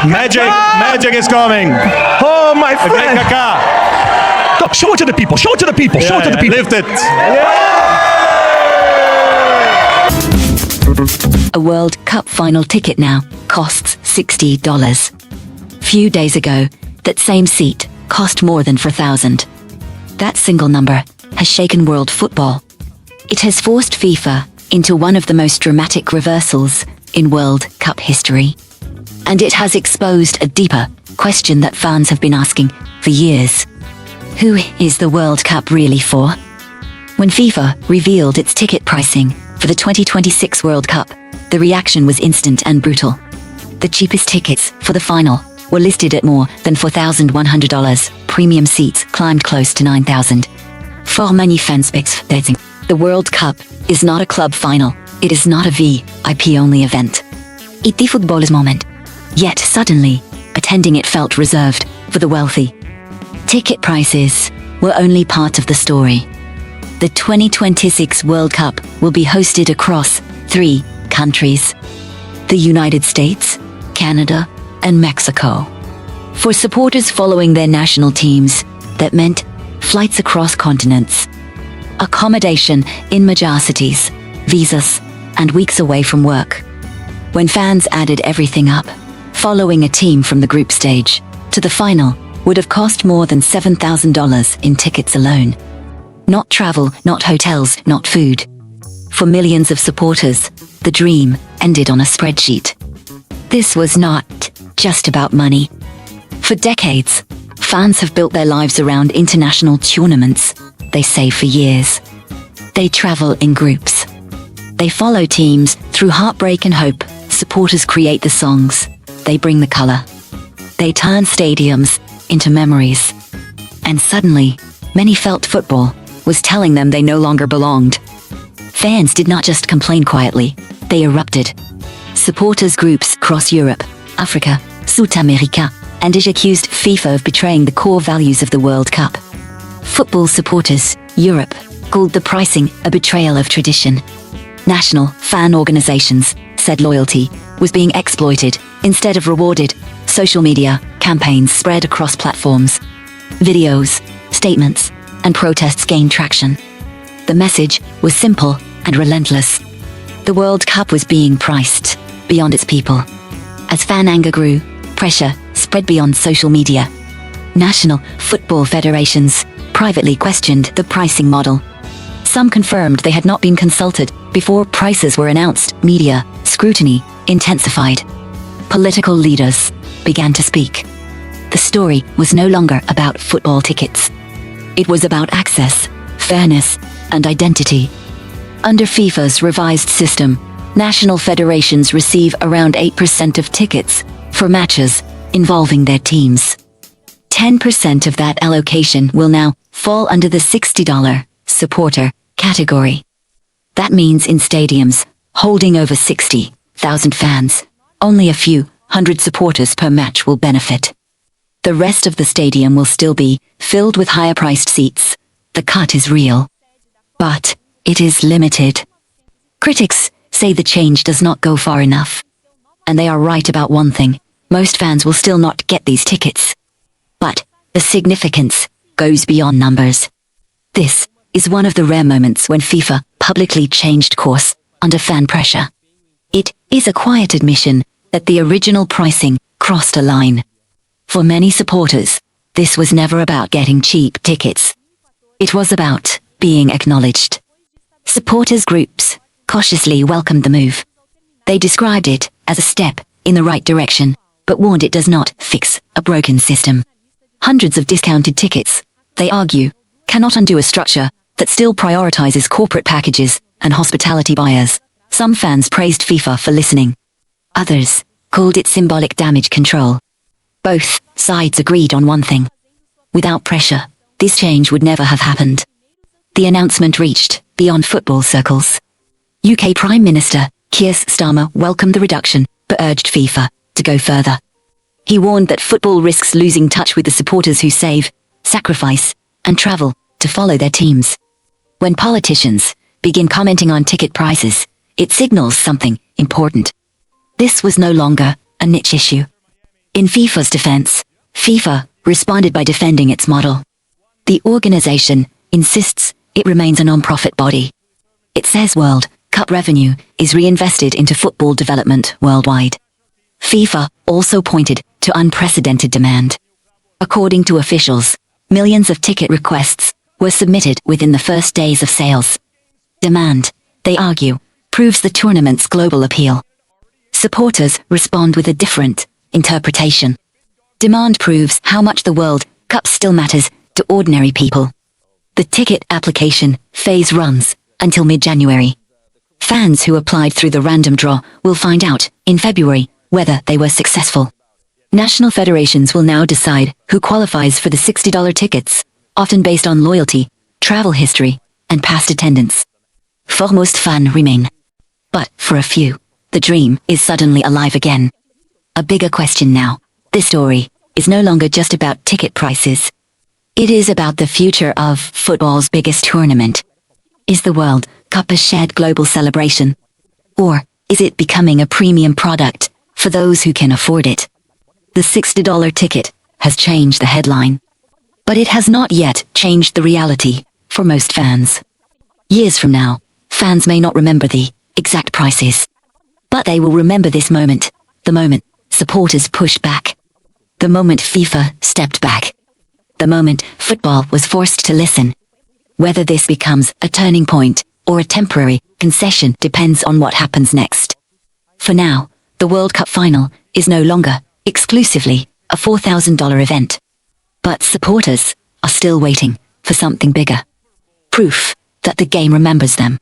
Magic is coming. Oh, my Okay, friend. Kaká. Look, show it to the people. Show it to the people. Show it to the people. Lift it. A World Cup final ticket now costs $60. Few days ago, that same seat cost more than $4,000. That single number has shaken world football. It has forced FIFA into one of the most dramatic reversals in World Cup history. And it has exposed a deeper question that fans have been asking for years. Who is the World Cup really for? When FIFA revealed its ticket pricing for the 2026 World Cup, the reaction was instant and brutal. The cheapest tickets for the final were listed at more than $4,100. Premium seats climbed close to $9,000. For many fans expecting, the World Cup is not a club final. It is not a VIP-only event. It's the football's moment. Yet suddenly, attending it felt reserved for the wealthy. Ticket prices were only part of the story. The 2026 World Cup will be hosted across 3 countries: the United States, Canada, and Mexico. For supporters following their national teams, that meant flights across continents, accommodation in major cities, visas, and weeks away from work. When fans added everything up, following a team from the group stage to the final would have cost more than $7,000 in tickets alone. Not travel, not hotels, not food. For millions of supporters, the dream ended on a spreadsheet. This was not just about money. For decades, fans have built their lives around international tournaments they save for years. They travel in groups. They follow teams through heartbreak and hope. Supporters create the songs. They bring the color. They turn stadiums into memories. And suddenly, many felt football was telling them they no longer belonged. Fans did not just complain quietly, they erupted. Supporters groups across Europe, Africa, South America, and Asia accused FIFA of betraying the core values of the World Cup. Football supporters, Europe, called the pricing a betrayal of tradition. National fan organizations said loyalty was being exploited instead of rewarded. Social media campaigns spread across platforms. Videos, statements, and protests gained traction. The message was simple and relentless. The World Cup was being priced beyond its people. As fan anger grew, pressure spread beyond social media. National football federations privately questioned the pricing model. Some confirmed they had not been consulted before prices were announced. Media scrutiny intensified. Political leaders began to speak. The story was no longer about football tickets. It was about access, fairness, and identity. Under FIFA's revised system, national federations receive around 8% of tickets for matches involving their teams. 10% of that allocation will now fall under the $60 supporter category. That means in stadiums holding over 60,000 fans, only a few hundred supporters per match will benefit. The rest of the stadium will still be filled with higher-priced seats. The cut is real, but it is limited. Critics say the change does not go far enough. And they are right about one thing: most fans will still not get these tickets. But the significance goes beyond numbers. This is one of the rare moments when FIFA publicly changed course under fan pressure. It is a quiet admission that the original pricing crossed a line. For many supporters, this was never about getting cheap tickets. It was about being acknowledged. Supporters groups cautiously welcomed the move. They described it as a step in the right direction, but warned it does not fix a broken system. Hundreds of discounted tickets, they argue, cannot undo a structure that still prioritizes corporate packages and hospitality buyers. Some fans praised FIFA for listening. Others called it symbolic damage control. Both sides agreed on one thing: without pressure, this change would never have happened. The announcement reached beyond football circles. UK Prime Minister Keir Starmer welcomed the reduction, but urged FIFA to go further. He warned that football risks losing touch with the supporters who save, sacrifice, and travel to follow their teams. When politicians begin commenting on ticket prices, it signals something important. This was no longer a niche issue. In FIFA's defense, FIFA responded by defending its model. The organization insists it remains a non-profit body. It says World Cup revenue is reinvested into football development worldwide. FIFA also pointed to unprecedented demand. According to officials, millions of ticket requests were submitted within the first days of sales. Demand, they argue, proves the tournament's global appeal. Supporters respond with a different interpretation. Demand proves how much the World Cup still matters to ordinary people. The ticket application phase runs until mid-January. Fans who applied through the random draw will find out in February whether they were successful. National federations will now decide who qualifies for the $60 tickets, often based on loyalty, travel history, and past attendance. For most fans remain. But for a few, the dream is suddenly alive again. A bigger question now. This story is no longer just about ticket prices. It is about the future of football's biggest tournament. Is the World Cup a shared global celebration? Or is it becoming a premium product for those who can afford it? The $60 ticket has changed the headline. But it has not yet changed the reality for most fans. Years from now, fans may not remember the exact prices. But they will remember this moment, the moment supporters pushed back. The moment FIFA stepped back. The moment football was forced to listen. Whether this becomes a turning point or a temporary concession depends on what happens next. For now, the World Cup final is no longer exclusively a $4,000 event. But supporters are still waiting for something bigger. Proof that the game remembers them.